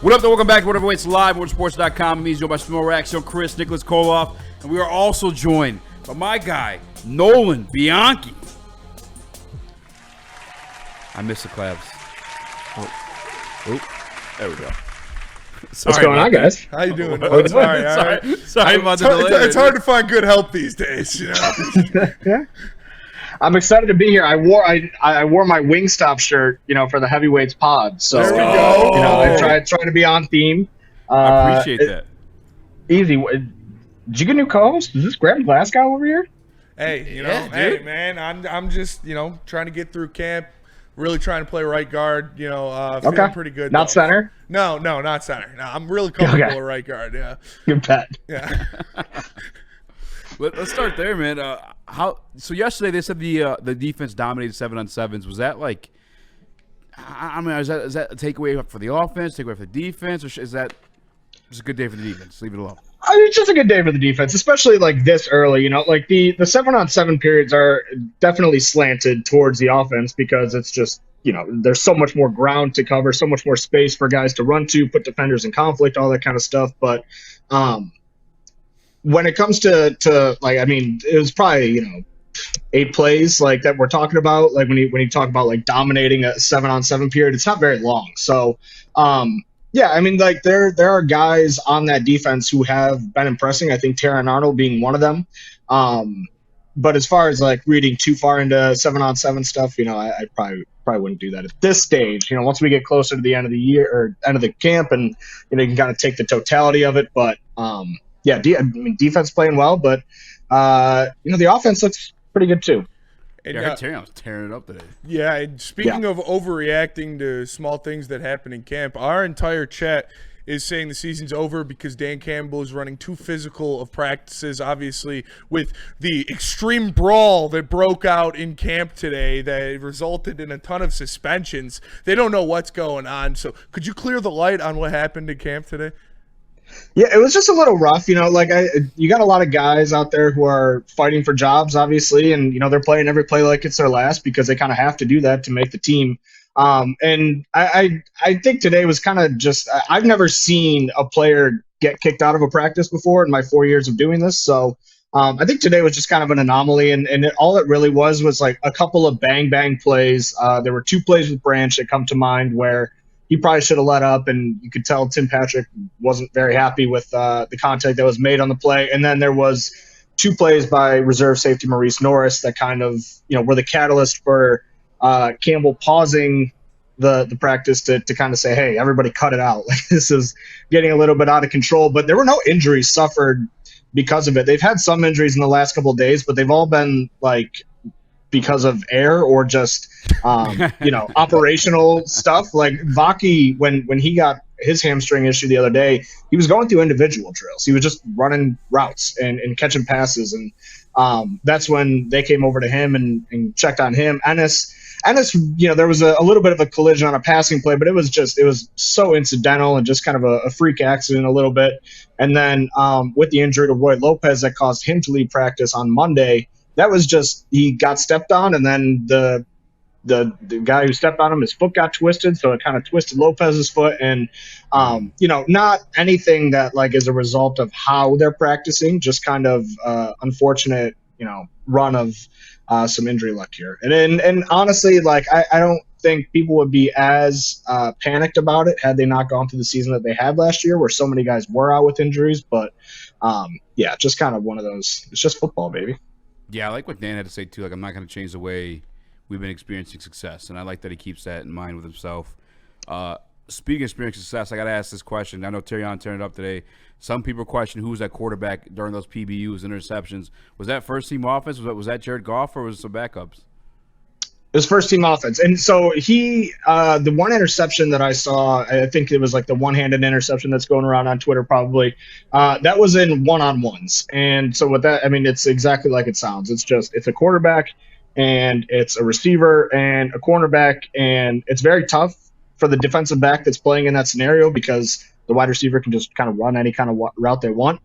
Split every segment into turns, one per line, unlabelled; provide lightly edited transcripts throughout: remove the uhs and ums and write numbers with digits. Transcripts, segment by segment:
What up, though? Welcome back to Woodward Heavyweights Live, WoodwardSports.com. I'm joined by Smil Reaction, Chris, Nicholas Koloff, and we are also joined by my guy, Nolan, Bianchi. I miss the claps. Oh, there we go.
What's going on, guys?
How you doing?
Sorry about the delay.
It's hard to find good help these days, you know.
Yeah. I'm excited to be here. I wore my Wingstop shirt, for the Heavyweights pod. So
there we go.
I tried to be on theme.
I appreciate that.
Easy. Did you get a new co-host? Is this Graham Glasgow over here?
Hey, hey man, I'm just trying to get through camp. Really trying to play right guard. Feeling pretty good.
Not center?
No, not center. No, I'm really comfortable at right guard. Yeah.
Good bet.
Yeah.
Let's start there, man. So yesterday they said the defense dominated 7-on-7s. Was that like? Is that a takeaway for the offense? Takeaway for the defense, or is that just a good day for the defense? Leave it alone.
It's just a good day for the defense, especially like this early. Like the 7-on-7 periods are definitely slanted towards the offense because it's just there's so much more ground to cover, so much more space for guys to run to, put defenders in conflict, all that kind of stuff. But when it comes to it was probably 8 plays like that we're talking about. Like when you talk about like dominating a 7-on-7 period, it's not very long. So there are guys on that defense who have been impressing. I think Terrion Arnold being one of them. But as far as like reading too far into 7-on-7 stuff, I probably wouldn't do that at this stage. Once we get closer to the end of the year or end of the camp, and you can kind of take the totality of it. But defense playing well, but the offense looks pretty good too.
And I heard Terrion was tearing it up today.
Yeah, and speaking of overreacting to small things that happen in camp, our entire chat is saying the season's over because Dan Campbell is running too physical of practices, obviously, with the extreme brawl that broke out in camp today that resulted in a ton of suspensions. They don't know what's going on. So could you clear the light on what happened in camp today?
Yeah, it was just a little rough, you got a lot of guys out there who are fighting for jobs, obviously, and they're playing every play like it's their last because they kind of have to do that to make the team. And I think today was kind of just I've never seen a player get kicked out of a practice before in my 4 years of doing this, so I think today was just kind of an anomaly, and all it really was like a couple of bang plays. There were 2 plays with Branch that come to mind where he probably should have let up, and you could tell Tim Patrick wasn't very happy with the contact that was made on the play. And then there was 2 plays by reserve safety Maurice Norris that kind of were the catalyst for Campbell pausing the practice to kind of say, hey, everybody cut it out. Like, this is getting a little bit out of control. But there were no injuries suffered because of it. They've had some injuries in the last couple of days, but they've all been like because of air or just operational stuff. Like Vaki, when he got his hamstring issue the other day, he was going through individual drills. He was just running routes and catching passes, and that's when they came over to him and checked on him. Ennis, there was a little bit of a collision on a passing play, but it was so incidental and just kind of a freak accident a little bit. And then with the injury to Roy Lopez that caused him to leave practice on Monday, that was just he got stepped on, and then the guy who stepped on him, his foot got twisted, so it kind of twisted Lopez's foot. And not anything that like is a result of how they're practicing, just kind of unfortunate run of some injury luck here. And honestly, like I don't think people would be as panicked about it had they not gone through the season that they had last year, where so many guys were out with injuries. But just kind of one of those. It's just football, baby.
Yeah, I like what Dan had to say, too. Like, I'm not going to change the way we've been experiencing success, and I like that he keeps that in mind with himself. Speaking of experiencing success, I got to ask this question. I know Terrion turned it up today. Some people question who was that quarterback during those PBUs, interceptions. Was that first-team offense? Was that Jared Goff, or was it some backups?
It was first-team offense. And so the one interception that I saw, I think it was like the one-handed interception that's going around on Twitter probably, that was in one-on-ones. And so with that, it's exactly like it sounds. It's a quarterback, and it's a receiver and a cornerback, and it's very tough for the defensive back that's playing in that scenario because the wide receiver can just kind of run any kind of route they want.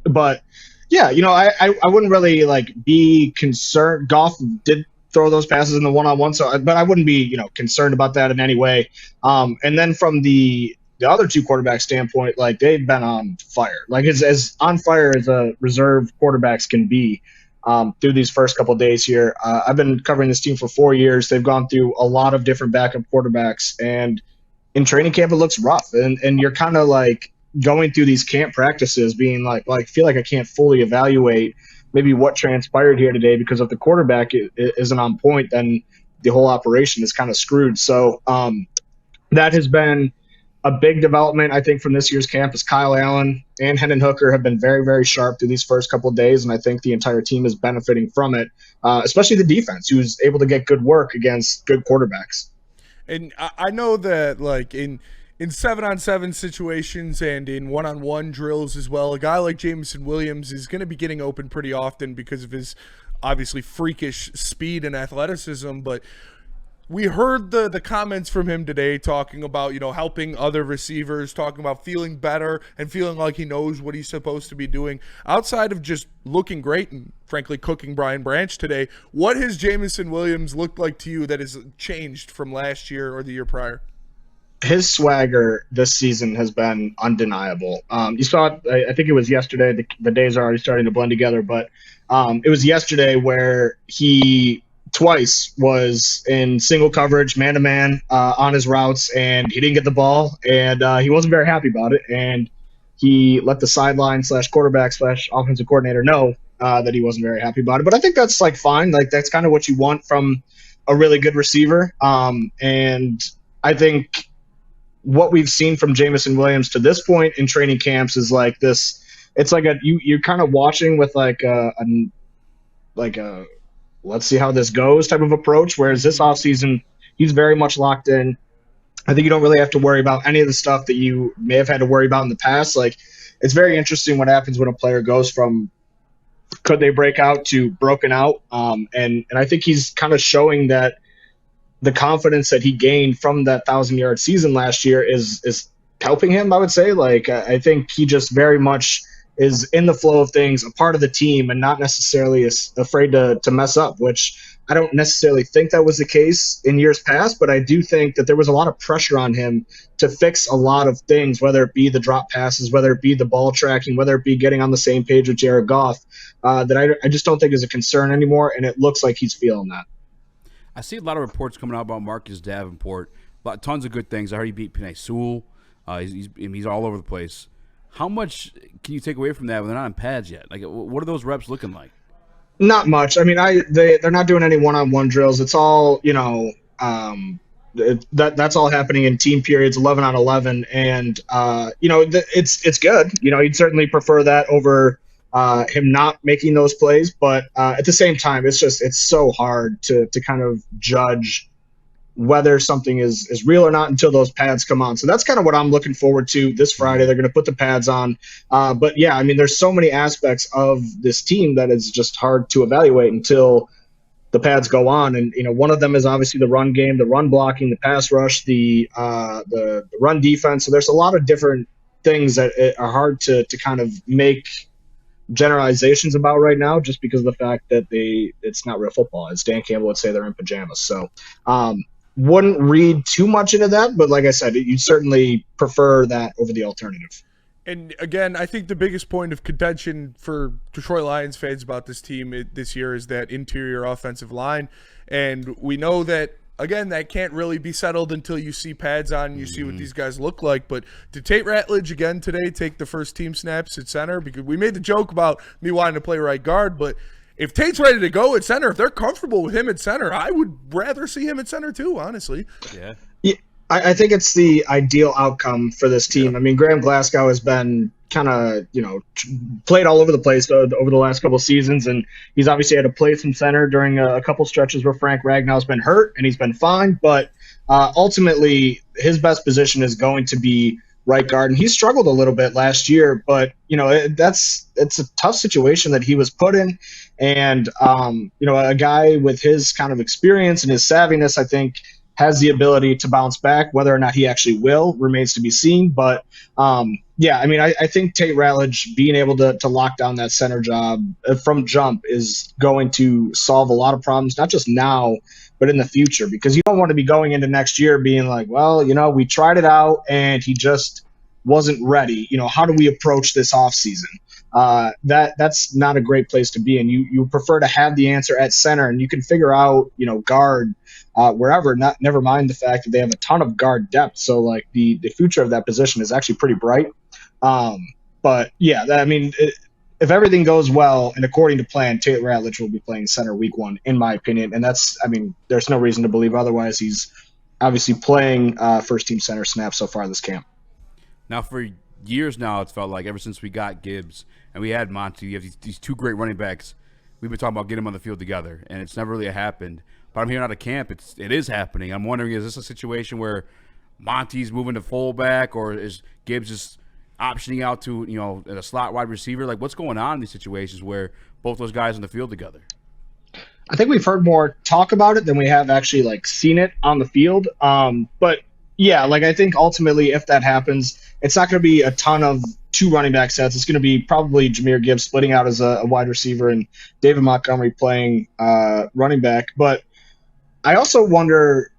But, yeah, I wouldn't really, like, be concerned. Goff did throw those passes in the one-on-one. But I wouldn't be, concerned about that in any way. And then from the the other two quarterback standpoint, like they've been on fire, like as on fire as a reserve quarterbacks can be through these first couple of days here. I've been covering this team for 4 years. They've gone through a lot of different backup quarterbacks, and in training camp it looks rough, and you're kind of like going through these camp practices being like feel like I can't fully evaluate maybe what transpired here today, because if the quarterback isn't on point, then the whole operation is kind of screwed. So that has been a big development, I think, from this year's camp. Is Kyle Allen and Hendon Hooker have been very, very sharp through these first couple of days, and I think the entire team is benefiting from it, especially the defense, who's able to get good work against good quarterbacks.
And I know that, like, in 7-on-7 situations and in 1-on-1 drills as well, a guy like Jameson Williams is going to be getting open pretty often because of his obviously freakish speed and athleticism. But we heard the comments from him today talking about, helping other receivers, talking about feeling better and feeling like he knows what he's supposed to be doing. Outside of just looking great and, frankly, cooking Brian Branch today, what has Jameson Williams looked like to you that has changed from last year or the year prior?
His swagger this season has been undeniable. You saw it, I think it was yesterday. The days are already starting to blend together, but it was yesterday where he twice was in single coverage, man-to-man on his routes, and he didn't get the ball, and he wasn't very happy about it, and he let the sideline / quarterback / offensive coordinator know that he wasn't very happy about it. But I think that's like fine. Like that's kind of what you want from a really good receiver. And I think what we've seen from Jameson Williams to this point in training camps is like this. It's like you're kind of watching with like a let's see how this goes type of approach. Whereas this offseason, he's very much locked in. I think you don't really have to worry about any of the stuff that you may have had to worry about in the past. Like, it's very interesting what happens when a player goes from could they break out to broken out. And I think he's kind of showing that the confidence that he gained from that 1,000-yard season last year is helping him, I would say. Like, I think he just very much is in the flow of things, a part of the team, and not necessarily is afraid to mess up, which I don't necessarily think that was the case in years past, but I do think that there was a lot of pressure on him to fix a lot of things, whether it be the drop passes, whether it be the ball tracking, whether it be getting on the same page with Jared Goff, that I just don't think is a concern anymore, and it looks like he's feeling that.
I see a lot of reports coming out about Marcus Davenport. Tons of good things. I heard he beat Penei Sewell. He's all over the place. How much can you take away from that when they're not on pads yet? Like, what are those reps looking like?
Not much. I mean, they're not doing any one-on-one drills. It's all, that's all happening in team periods, 11-on-11, and it's good. You'd certainly prefer that over him not making those plays, but at the same time, it's so hard to kind of judge whether something is real or not until those pads come on. So that's kind of what I'm looking forward to this Friday. They're going to put the pads on. But yeah, I mean, there's so many aspects of this team that is just hard to evaluate until the pads go on. And, one of them is obviously the run game, the run blocking, the pass rush, the run defense. So there's a lot of different things that are hard to kind of make generalizations about right now, just because of the fact that it's not real football. As Dan Campbell would say, they're in pajamas. So, wouldn't read too much into that, but like I said, you'd certainly prefer that over the alternative.
And again, I think the biggest point of contention for Detroit Lions fans about this team this year is that interior offensive line. And we know that, again, that can't really be settled until you see pads on and you see what these guys look like. But did Tate Ratledge again today take the first team snaps at center? Because we made the joke about me wanting to play right guard, but if Tate's ready to go at center, if they're comfortable with him at center, I would rather see him at center too, honestly.
Yeah.
I think it's the ideal outcome for this team. Yeah. I mean, Graham Glasgow has been kind of, played all over the place over the last couple of seasons, and he's obviously had to play some center during a couple stretches where Frank Ragnow's been hurt, and he's been fine. But ultimately, his best position is going to be right guard, and he struggled a little bit last year. But it's a tough situation that he was put in, and a guy with his kind of experience and his savviness, I think, has the ability to bounce back. Whether or not he actually will remains to be seen. But yeah, I mean, I think Tate Ratledge being able to lock down that center job from jump is going to solve a lot of problems, not just now, but in the future, because you don't want to be going into next year being like, well, we tried it out and he just wasn't ready. How do we approach this offseason? That's not a great place to be. And you prefer to have the answer at center, and you can figure out, guard wherever, never mind the fact that they have a ton of guard depth. So like the future of that position is actually pretty bright. But yeah, if everything goes well and according to plan, Tate Ratledge will be playing center week 1, in my opinion. And there's no reason to believe otherwise. He's obviously playing first team center snaps so far this camp.
Now, for years now, it's felt like ever since we got Gibbs and we had Monty, you have these two great running backs. We've been talking about getting them on the field together, and it's never really happened. But I'm hearing out of camp, it is happening. I'm wondering, is this a situation where Monty's moving to fullback, or is Gibbs just optioning out to, a slot wide receiver? Like, what's going on in these situations where both those guys on the field together?
I think we've heard more talk about it than we have actually seen it on the field. But yeah, I think ultimately if that happens, it's not going to be a ton of 2 running back sets. It's going to be probably Jahmyr Gibbs splitting out as a wide receiver and David Montgomery playing running back. But I also wonder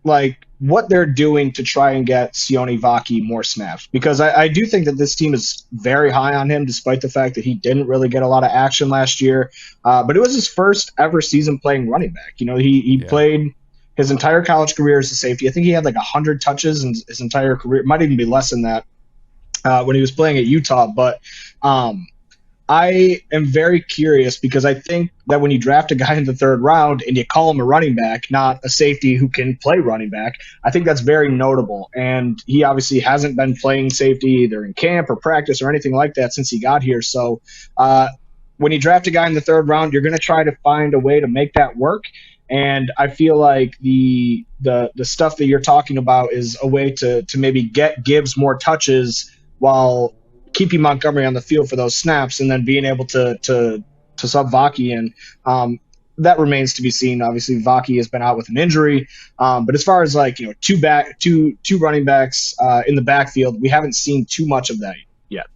what they're doing to try and get Sione Vaki more snaps, because I do think that this team is very high on him, despite the fact that he didn't really get a lot of action last year. But it was his first ever season playing running back. He played his entire college career as a safety. I think he had 100 touches in his entire career. It might even be less than that when he was playing at Utah. But I am very curious, because I think that when you draft a guy in the 3rd round and you call him a running back, not a safety who can play running back, I think that's very notable. And he obviously hasn't been playing safety either in camp or practice or anything like that since he got here. So when you draft a guy in the 3rd round, you're going to try to find a way to make that work. And I feel like the stuff that you're talking about is a way to maybe get Gibbs more touches while keeping Montgomery on the field for those snaps, and then being able to sub Vaki in. That remains to be seen. Obviously, Vaki has been out with an injury. But as far as 2 running backs in the backfield, we haven't seen too much of that yet.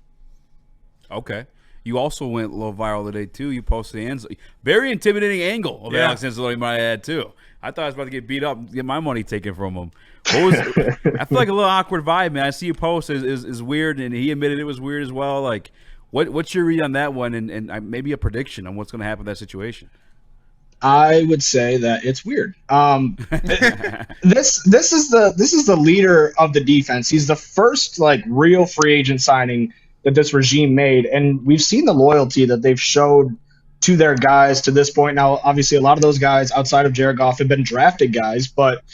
Okay. You also went a little viral today, too. You posted the very intimidating angle of Alex Anzalone, might add, too. I thought I was about to get beat up and get my money taken from him. I feel like a little awkward vibe, man. I see you post is weird, and he admitted it was weird as well. What's your read on that one, and maybe a prediction on what's going to happen in that situation?
I would say that it's weird. This is the leader of the defense. He's the first real free agent signing that this regime made, and we've seen the loyalty that they've showed to their guys to this point. Now, obviously, a lot of those guys outside of Jared Goff have been drafted guys, but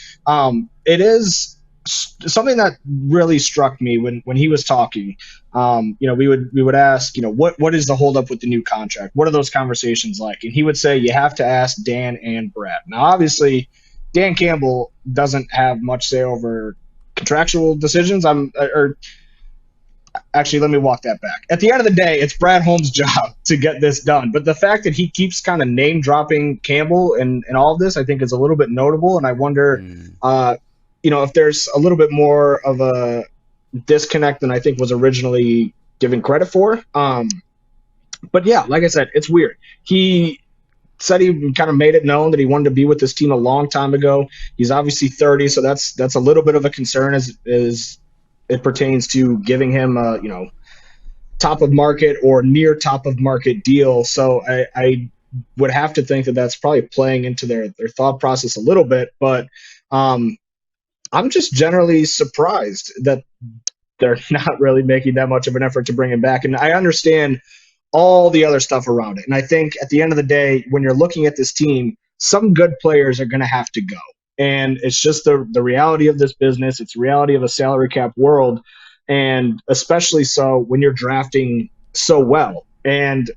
it is something that really struck me when he was talking. We would ask, what is the holdup with the new contract? What are those conversations like? And he would say, you have to ask Dan and Brad. Now, obviously, Dan Campbell doesn't have much say over contractual decisions. Actually, let me walk that back. At the end of the day, it's Brad Holmes' job to get this done. But the fact that he keeps kind of name-dropping Campbell and all of this, I think, is a little bit notable. And I wonder, if there's a little bit more of a disconnect than I think was originally given credit for. But, yeah, like I said, it's weird. He said he kind of made it known that he wanted to be with this team a long time ago. He's obviously 30, so that's a little bit of a concern as it pertains to giving him a top of market or near top of market deal. So I would have to think that that's probably playing into their thought process a little bit. But I'm just generally surprised that they're not really making that much of an effort to bring him back. And I understand all the other stuff around it. And I think at the end of the day, when you're looking at this team, some good players are going to have to go. And it's just the reality of this business. It's the reality of a salary cap world, and especially so when you're drafting so well. And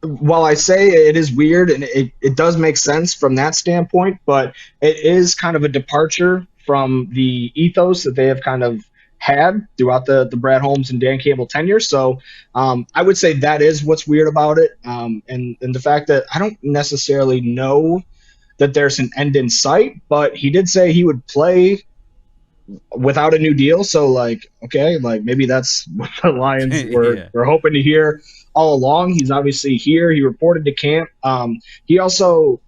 while I say it is weird, and it does make sense from that standpoint, but it is kind of a departure from the ethos that they have kind of had throughout the Brad Holmes and Dan Campbell tenure. So I would say that is what's weird about it. And the fact that I don't necessarily know that there's an end in sight, but he did say he would play without a new deal. So like, okay, like maybe that's what the Lions were hoping to hear all along. He's obviously here. He reported to camp. He also,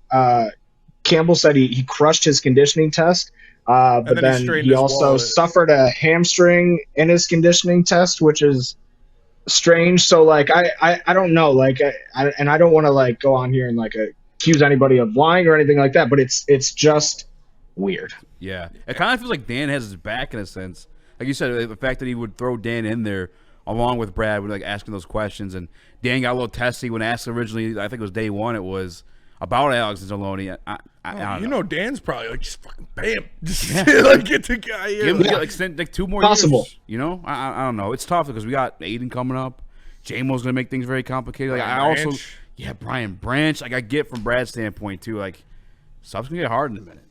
Campbell said he crushed his conditioning test, but then he also suffered a hamstring in his conditioning test, which is strange. So like, I don't know, like, and I don't want to like go on here and like accuse anybody of lying or anything like that, but it's just weird.
Yeah, it kind of feels like Dan has his back in a sense. Like you said, the fact that he would throw Dan in there along with Brad, with like asking those questions, and Dan got a little testy when asked originally. I think it was day one. It was about Alex Anzalone. I don't know.
Dan's probably like just fucking bam, just like get the guy in.
Give him like 2 more years. You know, I don't know. It's tough because we got Aiden coming up. J-Mo's gonna make things very complicated. Like Brian Branch. Like I get from Brad's standpoint too. Like stuff's gonna get hard in a minute.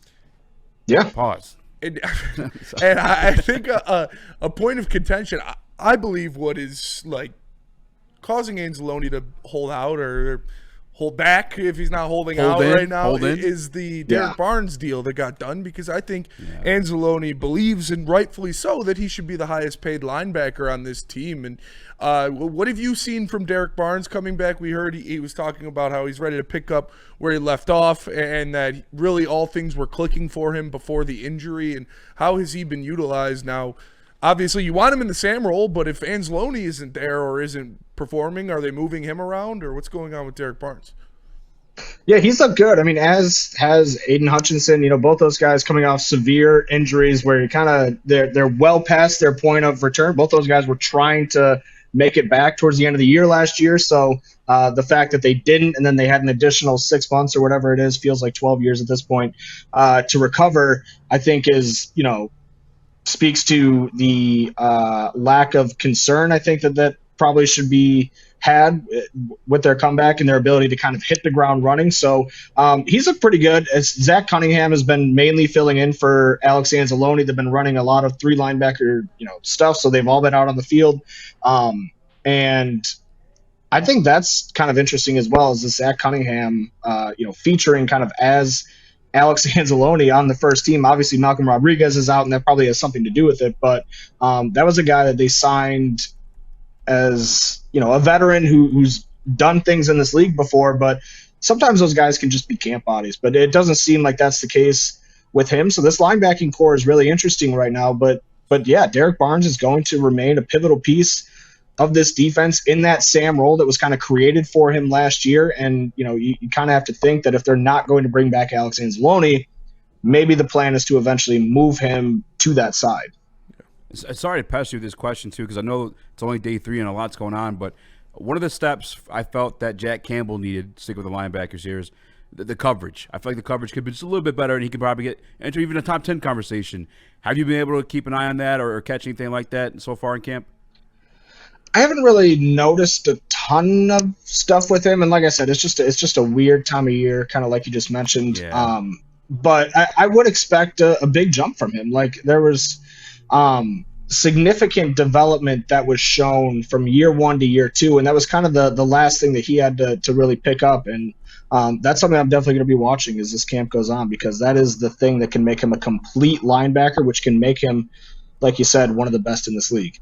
Yeah.
Pause.
And I think a point of contention, I believe what is like causing Anzalone to hold out or hold back if he's not holding out right now is the Derek Barnes deal that got done, because I think Anzalone believes, and rightfully so, that he should be the highest paid linebacker on this team. And what have you seen from Derek Barnes coming back? We heard he was talking about how he's ready to pick up where he left off, and that really all things were clicking for him before the injury. And how has he been utilized now? Obviously, you want him in the Sam role, but if Anzalone isn't there or isn't performing, are they moving him around, or what's going on with Derek Barnes?
Yeah, he's looked good. I mean, as has Aiden Hutchinson. You know, both those guys coming off severe injuries where you kind of they're well past their point of return. Both those guys were trying to make it back towards the end of the year last year. So the fact that they didn't, and then they had an additional 6 months or whatever it is, feels like 12 years at this point, to recover, I think is, you know, speaks to the lack of concern. I think that probably should be had with their comeback and their ability to kind of hit the ground running. So he's looked pretty good. As Zach Cunningham has been mainly filling in for Alex Anzalone. They've been running a lot of 3 linebacker, stuff. So they've all been out on the field. And I think that's kind of interesting as well, as the Zach Cunningham, featuring kind of as Alex Anzalone on the first team. Obviously Malcolm Rodriguez is out, and that probably has something to do with it. But that was a guy that they signed as, a veteran who's done things in this league before, but sometimes those guys can just be camp bodies, but it doesn't seem like that's the case with him. So this linebacking core is really interesting right now, but yeah, Derek Barnes is going to remain a pivotal piece of this defense in that Sam role that was kind of created for him last year. And, you kind of have to think that if they're not going to bring back Alex Anzalone, maybe the plan is to eventually move him to that side.
Sorry to pester you with this question, too, because I know it's only day 3 and a lot's going on, but one of the steps I felt that Jack Campbell needed, stick with the linebackers here, is the coverage. I feel like the coverage could be just a little bit better, and he could probably get into even a top 10 conversation. Have you been able to keep an eye on that or catch anything like that so far in camp?
I haven't really noticed a ton of stuff with him, and like I said, it's just a weird time of year, kind of like you just mentioned.
Yeah.
But I would expect a big jump from him. Like there was significant development that was shown from year 1 to year 2, and that was kind of the last thing that he had to really pick up. And that's something I'm definitely going to be watching as this camp goes on, because that is the thing that can make him a complete linebacker, which can make him, like you said, one of the best in this league.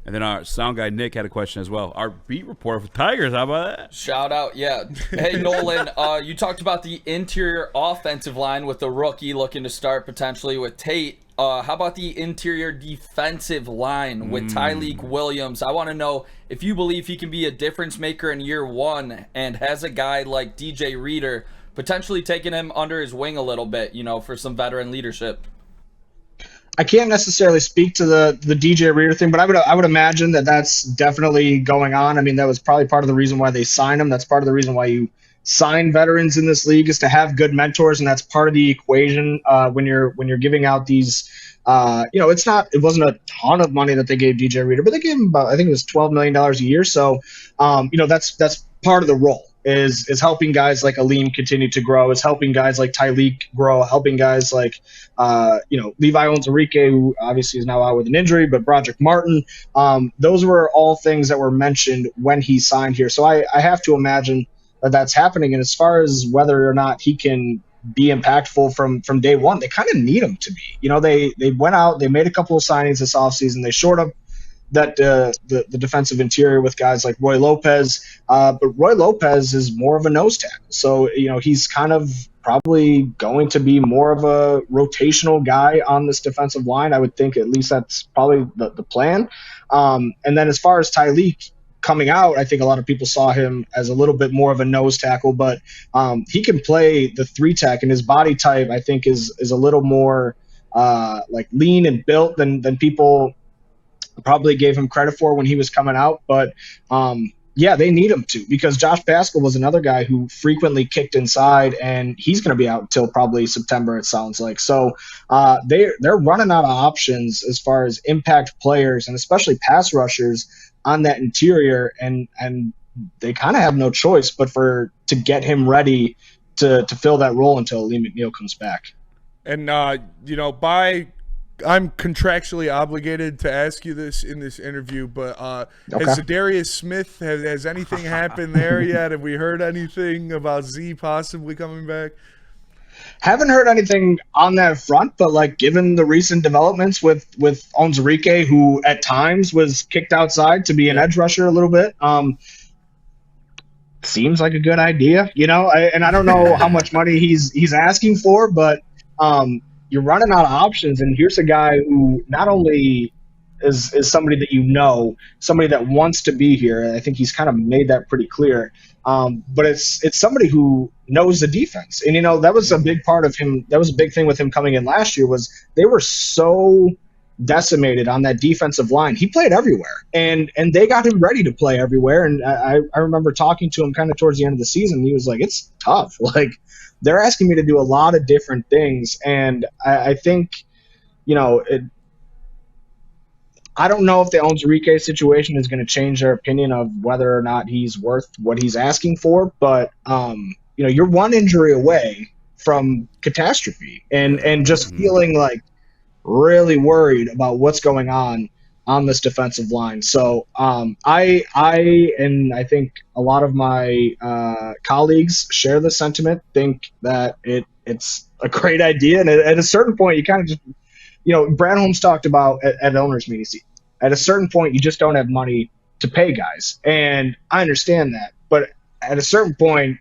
And then our sound guy, Nick, had a question as well. Our beat reporter for Tigers, how about that?
Shout out, yeah. Hey, Nolan, you talked about the interior offensive line with the rookie looking to start potentially with Tate. How about the interior defensive line with Tyleik Williams? I want to know if you believe he can be a difference maker in year 1, and has a guy like DJ Reader potentially taking him under his wing a little bit, for some veteran leadership.
I can't necessarily speak to the DJ Reader thing, but I would imagine that that's definitely going on. I mean, that was probably part of the reason why they signed him. That's part of the reason why you sign veterans in this league, is to have good mentors, and that's part of the equation when you're giving out these. It wasn't a ton of money that they gave DJ Reader, but they gave him about, I think it was $12 million a year. So, that's part of the role. Is helping guys like Aleem continue to grow, is helping guys like Tyleik grow, helping guys like, Levi Onwuzurike, who obviously is now out with an injury, but Broderick Martin. Those were all things that were mentioned when he signed here. So I have to imagine that's happening. And as far as whether or not he can be impactful from day one, they kind of need him to be. You know, they went out, they made a couple of signings this offseason. They shored up that the defensive interior with guys like Roy Lopez, but Roy Lopez is more of a nose tackle. So, you know, he's kind of probably going to be more of a rotational guy on this defensive line. I would think at least that's probably the plan. And then as far as Tyleek coming out, I think a lot of people saw him as a little bit more of a nose tackle, but he can play the 3-tech, and his body type, I think, is a little more like lean and built than people probably gave him credit for when he was coming out. But yeah, they need him to, because Josh Paschal was another guy who frequently kicked inside, and he's going to be out until probably September, it sounds like. So they're running out of options as far as impact players and especially pass rushers on that interior, and they kind of have no choice but to get him ready to fill that role until Lee McNeil comes back.
And you know, I'm contractually obligated to ask you this in this interview, but has Zadarius Smith, has anything happened there yet? Have we heard anything about Z possibly coming back?
Haven't heard anything on that front, but like given the recent developments with Onwuzurike, who at times was kicked outside to be an edge rusher a little bit, seems like a good idea, you know. And I don't know how much money he's asking for, but you're running out of options, and here's a guy who not only is somebody that you know, somebody that wants to be here, and I think he's kind of made that pretty clear, but it's somebody who knows the defense. And, you know, that was a big part of him. That was a big thing with him coming in last year, was they were so decimated on that defensive line. He played everywhere, and they got him ready to play everywhere. And I remember talking to him kind of towards the end of the season. He was like, it's tough. Like, they're asking me to do a lot of different things. And I think, you know, I don't know if the Onwuzurike situation is going to change their opinion of whether or not he's worth what he's asking for. But, you know, you're one injury away from catastrophe, and just feeling like really worried about what's going on this defensive line. So I and I think a lot of my colleagues share the sentiment, think that it's a great idea. And at a certain point, you kind of just, you know, Brad Holmes talked about at owners meetings, at a certain point, you just don't have money to pay guys. And I understand that. But at a certain point,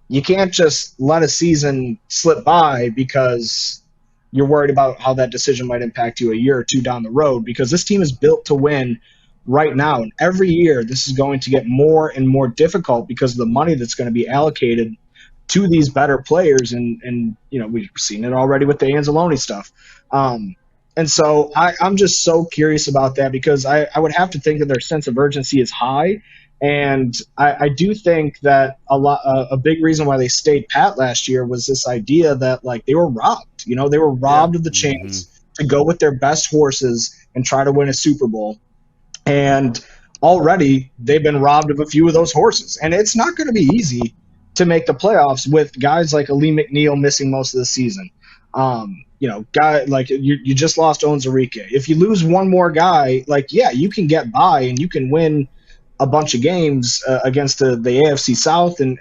you can't just let a season slip by because you're worried about how that decision might impact you a year or two down the road, because this team is built to win right now. And every year, this is going to get more and more difficult because of the money that's going to be allocated to these better players. And you know, we've seen it already with the Anzalone stuff. And so I'm just so curious about that, because I would have to think that their sense of urgency is high. And I do think that a big reason why they stayed pat last year was this idea that, like, they were robbed. You know, they were robbed of the chance to go with their best horses and try to win a Super Bowl. And already they've been robbed of a few of those horses. And it's not going to be easy to make the playoffs with guys like Lee McNeil missing most of the season. You know, guy like you just lost Onwuzurike. If you lose one more guy, like, yeah, you can get by and you can win a bunch of games against the AFC South and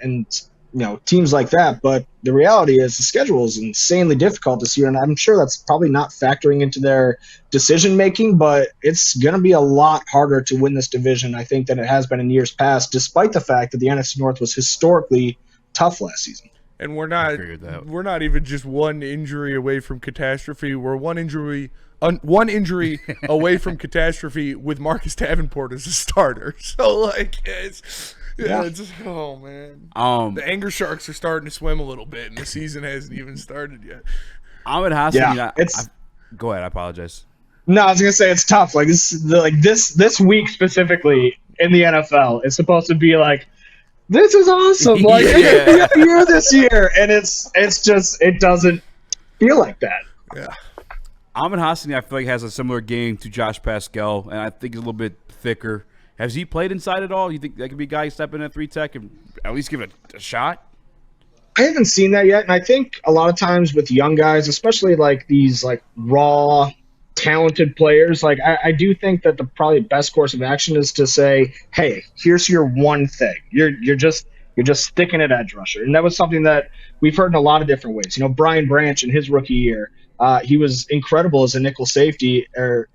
you know, teams like that. But the reality is the schedule is insanely difficult this year, and I'm sure that's probably not factoring into their decision making. But it's going to be a lot harder to win this division, I think, than it has been in years past, despite the fact that the NFC North was historically tough last season.
And we're not even just one injury away from catastrophe. We're one injury away from catastrophe with Marcus Davenport as a starter. So, like, it's oh man. The anger sharks are starting to swim a little bit, and the season hasn't even started yet.
Go ahead. I apologize.
No, I was gonna say it's tough. Like this week specifically in the NFL is supposed to be like, this is awesome. Like, it's a year this year, and it's just, it doesn't feel like that.
Yeah.
Amon-Ra, I feel like, has a similar game to Josh Paschal, and I think he's a little bit thicker. Has he played inside at all? You think that could be a guy stepping in at 3-tech and at least give it a shot?
I haven't seen that yet, and I think a lot of times with young guys, especially like these like raw, talented players, like I do think that the probably best course of action is to say, hey, here's your one thing. You're just You're just sticking at edge rusher. And that was something that we've heard in a lot of different ways. Brian Branch in his rookie year, he was incredible as a nickel safety or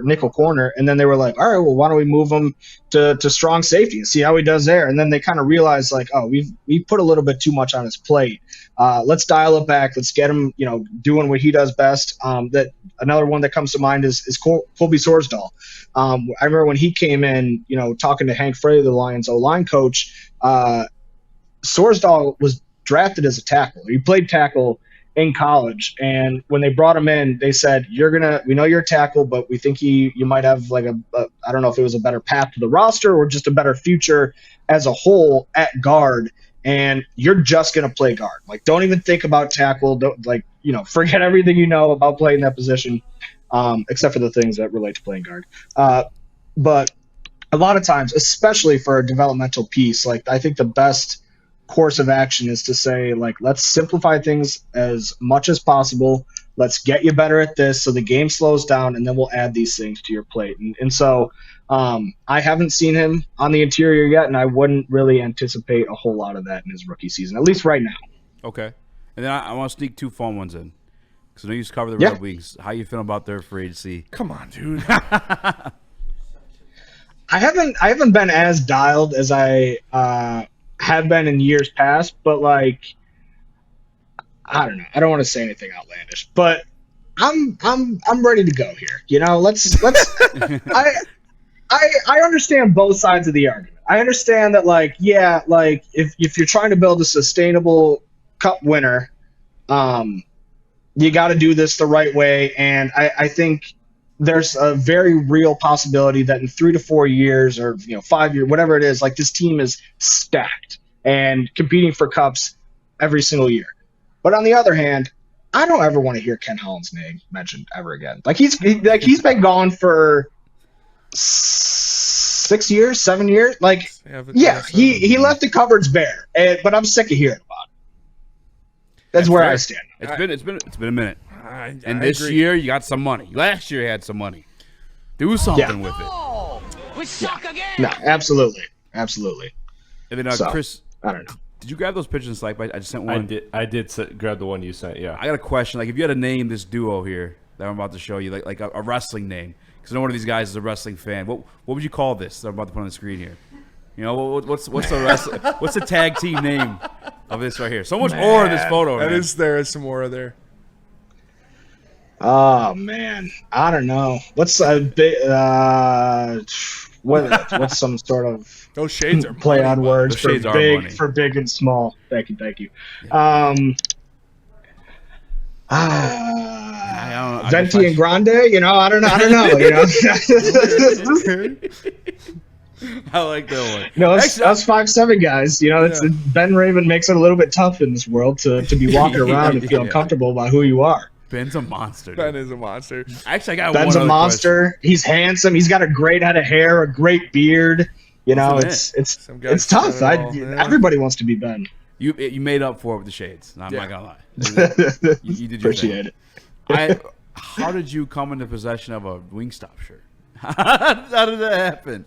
nickel corner. And then they were like, all right, well, why don't we move him to strong safety and see how he does there? And then they kind of realized, like, oh, we put a little bit too much on his plate. Let's dial it back. Let's get him, doing what he does best. That another one that comes to mind is Colby Sorsdahl. I remember when he came in, talking to Hank Frey, the Lions O-line coach, Sorsdahl was drafted as a tackle. He played tackle in college, and when they brought him in, they said, we know you're a tackle, but we think you might have like I don't know if it was a better path to the roster or just a better future as a whole at guard, and you're just going to play guard. Like, don't even think about tackle. Don't, forget everything you know about playing that position, except for the things that relate to playing guard. But a lot of times, especially for a developmental piece, like, I think the best course of action is to say, like, let's simplify things as much as possible. Let's get you better at this so the game slows down, and then we'll add these things to your plate. And so I haven't seen him on the interior yet, and I wouldn't really anticipate a whole lot of that in his rookie season, at least right now.
Okay. And then I want to sneak two fun ones in, because I know you just covered the Red Wings. How you feeling about their free agency?
Come on, dude.
I haven't been as dialed as I have been in years past, but, like, I don't know. I don't want to say anything outlandish, but I'm ready to go here. Let's I understand both sides of the argument. I understand that, like, if you're trying to build a sustainable cup winner, you got to do this the right way, and I think there's a very real possibility that in 3 to 4 years or 5 years, whatever it is, like, this team is stacked and competing for cups every single year. But on the other hand, I don't ever want to hear Ken Holland's name mentioned ever again. Like, he's been gone for 6 years, 7 years. Like, he left the cupboards bare, but I'm sick of hearing about it. That's where I stand.
It's been a minute. And this year, you got some money. Last year, you had some money. Do something with it.
We suck again.
No, absolutely. And then,
Chris,
I don't know.
Did you grab those pictures? Like, I just sent one.
I did grab the one you sent. Yeah.
I got a question. Like, if you had to name this duo here that I'm about to show you, like a wrestling name, because I know one of these guys is a wrestling fan. What would you call this that I'm about to put on the screen here? What's the tag team name of this right here? So much aura in this photo.
There is some aura there.
Oh man, I don't know. What's some sort of
those shades are
play on words for big and small. Thank you. Venti and Grande. I don't know.
I like that one.
No, us 5'7" guys. Ben Raven makes it a little bit tough in this world to be walking around and feel comfortable about who you are.
Ben's a monster.
Ben is a monster.
Actually, I got
Ben's
one
a monster.
Question.
He's handsome. He's got a great head of hair, a great beard. It's tough. Everybody wants to be Ben.
You made up for it with the shades. I'm not gonna lie. You did your
Appreciate
thing.
it.
How did you come into possession of a Wingstop shirt? How did that happen?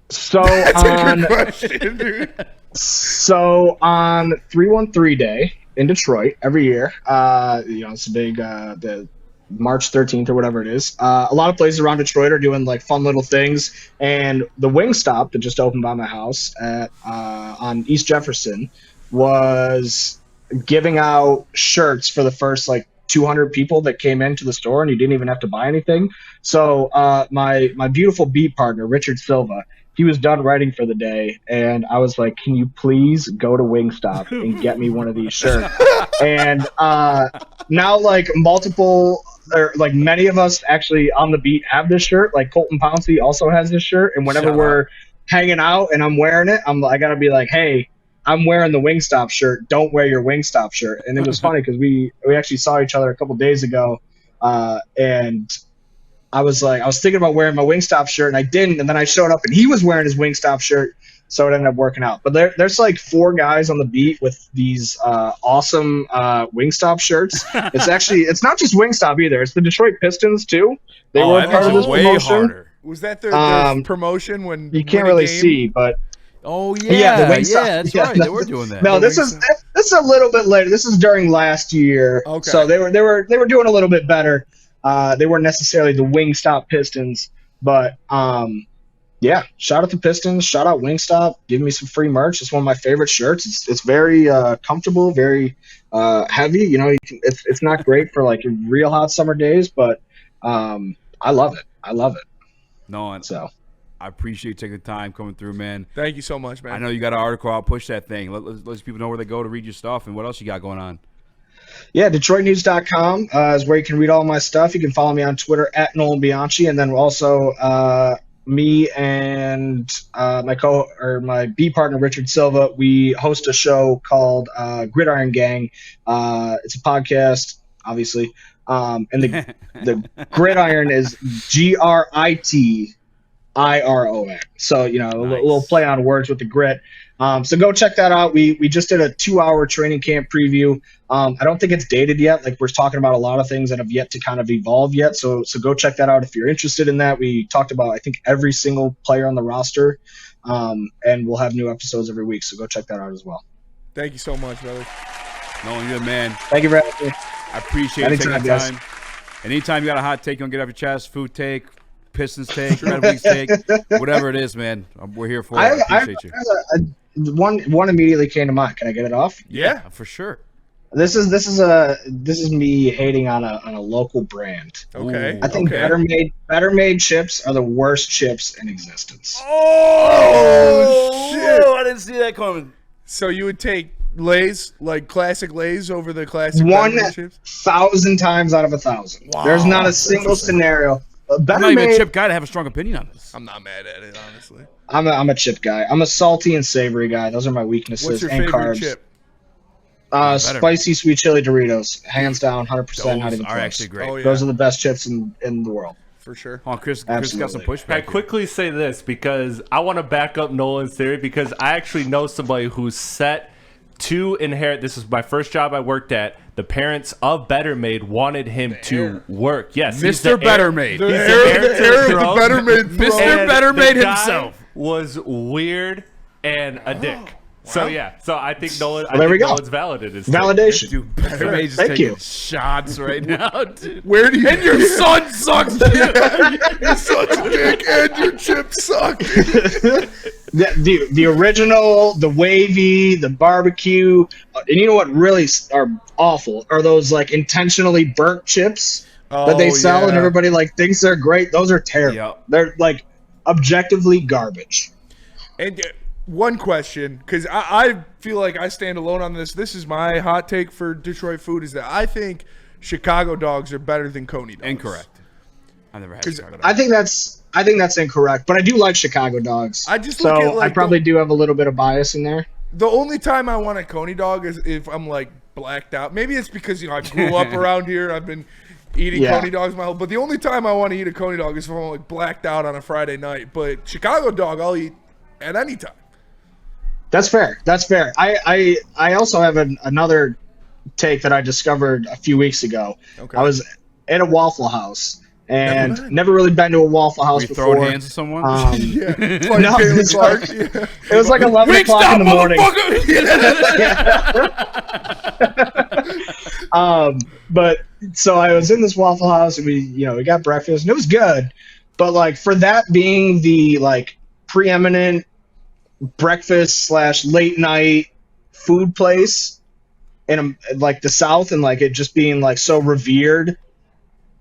So
question, dude.
So on 313 Day in Detroit every year, it's a big the March 13th or whatever it is. A lot of places around Detroit are doing like fun little things, and the Wingstop that just opened by my house on East Jefferson was giving out shirts for the first like 200 people that came into the store, and you didn't even have to buy anything. So my beautiful beat partner Richard Silva, he was done writing for the day, and I was like, can you please go to Wingstop and get me one of these shirts? And now like many of us actually on the beat have this shirt. Like Colton Pouncey also has this shirt, and whenever we're hanging out and I'm wearing it, I gotta be like, hey, I'm wearing the Wingstop shirt. Don't wear your Wingstop shirt. And it was funny because we actually saw each other a couple days ago, and I was thinking about wearing my Wingstop shirt, and I didn't. And then I showed up, and he was wearing his Wingstop shirt, so it ended up working out. But there's like 4 guys on the beat with these awesome Wingstop shirts. It's not just Wingstop either. It's the Detroit Pistons too. They were part of this promotion.
Harder.
Was that their promotion when
you can't really see, but
Oh
Yeah,
yeah,
the Wingstop.
that's
Yeah,
right.
no,
They were doing that.
No, this is a little bit later. This is during last year.
Okay.
So they were doing a little bit better. They weren't necessarily the Wingstop Pistons, but yeah, shout out to Pistons, shout out Wingstop, give me some free merch. It's one of my favorite shirts. It's very comfortable, very heavy. You know, it's not great for like real hot summer days, but I love it. I love it.
No,
So
I appreciate you taking the time coming through, man.
Thank you so much, man.
I know you got an article. I'll push that thing. Let people know where they go to read your stuff and what else you got going on.
yeah, DetroitNews.com is where you can read all my stuff. You can follow me on Twitter at Nolan Bianchi, and then also me and my B partner Richard Silva, we host a show called Gridiron Gang. It's a podcast, obviously, and the Gridiron is GRITIRON. So you know, a little play on words with the grit. So go check that out. We just did a 2-hour training camp preview. I don't think it's dated yet. Like we're talking about a lot of things that have yet to kind of evolve yet. So go check that out if you're interested in that. We talked about, I think, every single player on the roster, and we'll have new episodes every week. So go check that out as well.
Thank you so much, brother.
No, you're the man.
Thank you for having me.
I appreciate you taking the
Anytime,
time. Anytime you got a hot take, you want to get off your chest, food take, Pistons take, Red Wings take, whatever it is, man. We're here for it. I appreciate you.
One immediately came to mind. Can I get it off?
Yeah.
For sure.
This is me hating on a local brand.
Okay.
I think
okay.
better made chips are the worst chips in existence.
Oh, shit.
I didn't see that coming.
So you would take Lay's, like classic Lay's, over the classic Better Made chips?
1,000 times out of 1,000.
Wow.
There's not a single scenario.
I'm not even a chip guy to have a strong opinion on this.
I'm not mad at it, honestly.
I'm a chip guy. I'm a salty and savory guy. Those are my weaknesses.
What's your
and
favorite
carbs.
chip?
Spicy sweet chili Doritos, hands down, 100%. Not
Those
even
are
close.
actually great.
Oh, yeah.
Those are the best chips in the world.
For sure.
Oh, Chris got some
Absolutely.
pushback.
Can I
here.
quickly say this because I want to back up Nolan's theory because I actually know somebody who's set to inherit. This is my first job I worked at. The parents of Better Made wanted him to work. Yes, he's the
Mr. Better Made.
The
He's
heir
the
of
heir to
the
throne.
Better Made throne.
Mr. Better Made
the guy
himself.
was weird and a dick. So yeah, so I think Nolan.
Well, there we go.
Nolan's validated. his take.
Validation.
Dude, Better Made just
Thank
taking
you.
shots right now, dude.
Where do you...
And your son sucks, dude.
You're such a dick, and your chips suck.
The original, the wavy, the barbecue, and you know what really are awful are those like intentionally burnt chips that they sell and everybody like thinks they're great. Those are terrible.
Yep.
They're like objectively garbage.
And one question, because I feel like I stand alone on this. This is my hot take for Detroit food, is that I think Chicago dogs are better than Coney dogs.
Incorrect. I've never had Chicago.
I think that's incorrect, but I do like Chicago dogs.
I just look at, like,
I probably do have a little bit of bias in there.
The only time I want a Coney dog is if I'm like blacked out. Maybe it's because I grew up around here. I've been eating Coney dogs my whole. But the only time I want to eat a Coney dog is if I'm like blacked out on a Friday night. But Chicago dog, I'll eat at any time.
That's fair. That's fair. I also have another take that I discovered a few weeks ago.
Okay.
I was at a Waffle House and never really been to a Waffle House
Were you
before.
throwing hands at someone?
Yeah, it's like
No,
Caitlin
it's
Clark.
like-
Yeah.
It was like 11 o'clock in the morning. But so I was in this Waffle House and we got breakfast and it was good. But like for that being the like preeminent breakfast / late night food place in like the South and like it just being like so revered,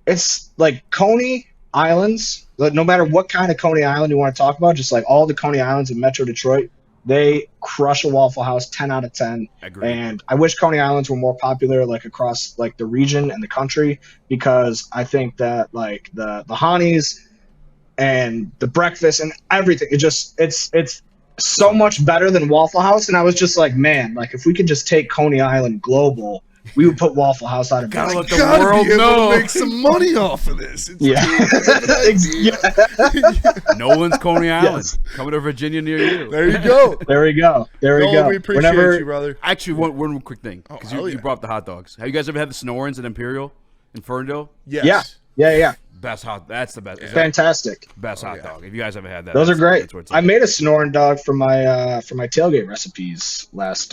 it's like Coney Islands. Like, no matter what kind of Coney Island you want to talk about, just like all the Coney Islands in Metro Detroit, they crush a Waffle House 10 out of 10.
Agreed.
And I wish Coney Islands were more popular like across like the region and the country, because I think that like the Hanis and the breakfast and everything, it's so much better than Waffle House. And I was just like, man, like if we could just take Coney Island global, we would put Waffle House out of
Gotta
business.
let the world
be able
know.
to make some money off of this. It's
Nolan's Coney Island.
Yes.
Coming to Virginia near you.
There you go.
There we go.
Nolan, we appreciate you, brother.
Actually, one quick thing, because
hell
you
yeah.
brought up the hot dogs. Have you guys ever had the Snorrins at Imperial in Ferndale?
Yes.
Yeah.
That's the best. Is that
Fantastic.
best hot dog. If you guys haven't had that,
Those are great.
that's where it's
I
at.
made a Sonoran dog for my tailgate recipes last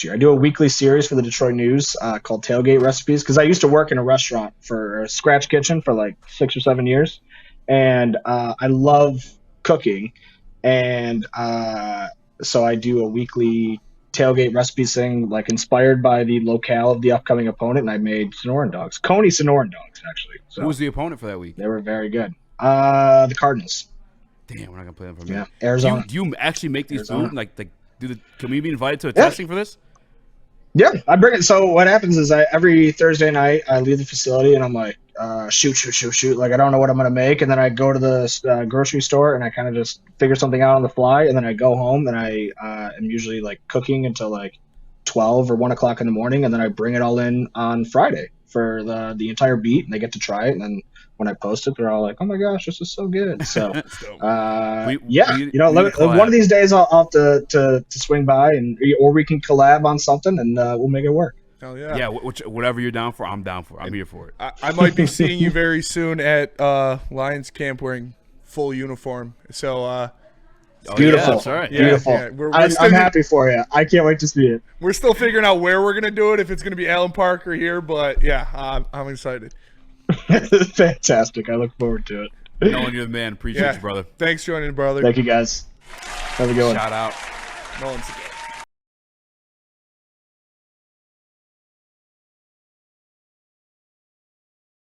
year. I do a weekly series for the Detroit News called Tailgate Recipes because I used to work in a restaurant for a scratch kitchen for like 6 or 7 years, and I love cooking, and so I do a weekly tailgate recipes thing, like inspired by the locale of the upcoming opponent, and I made Sonoran dogs, Coney Sonoran dogs, actually. So
Who was the opponent for that week?
they were very good. The Cardinals.
Damn, we're not gonna play them for a
Yeah,
minute.
Arizona.
Do you actually make these
Arizona.
food? Like, can we be invited to a
Yeah.
testing for this?
Yeah, I bring it. So what happens is every Thursday night I leave the facility and I'm like, shoot. Like I don't know what I'm gonna make, and then I go to the grocery store and I kind of just figure something out on the fly, and then I go home and I am usually like cooking until like 12 or 1 o'clock in the morning, and then I bring it all in on Friday for the entire beat, and they get to try it, and then when I post it, they're all like, "Oh my gosh, this is so good!" So,
We
one of these days I'll have to swing by, or we can collab on something, and we'll make it work.
Hell yeah.
Yeah, whatever you're down for, I'm down for. I'm here for it.
I might be seeing you very soon at Lions camp wearing full uniform. So
Beautiful.
that's all right.
Yeah.
Beautiful.
We're
I'm
still-
happy for you. I can't wait to see it.
we're still figuring out where we're gonna do it, if it's gonna be Allen Park or here, but yeah, I'm excited.
Fantastic. I look forward to it.
Nolan, you're the man. Appreciate
Yeah.
you, brother.
Thanks for joining, brother.
Thank you, guys. Have a good one.
Shout out.
Nolan's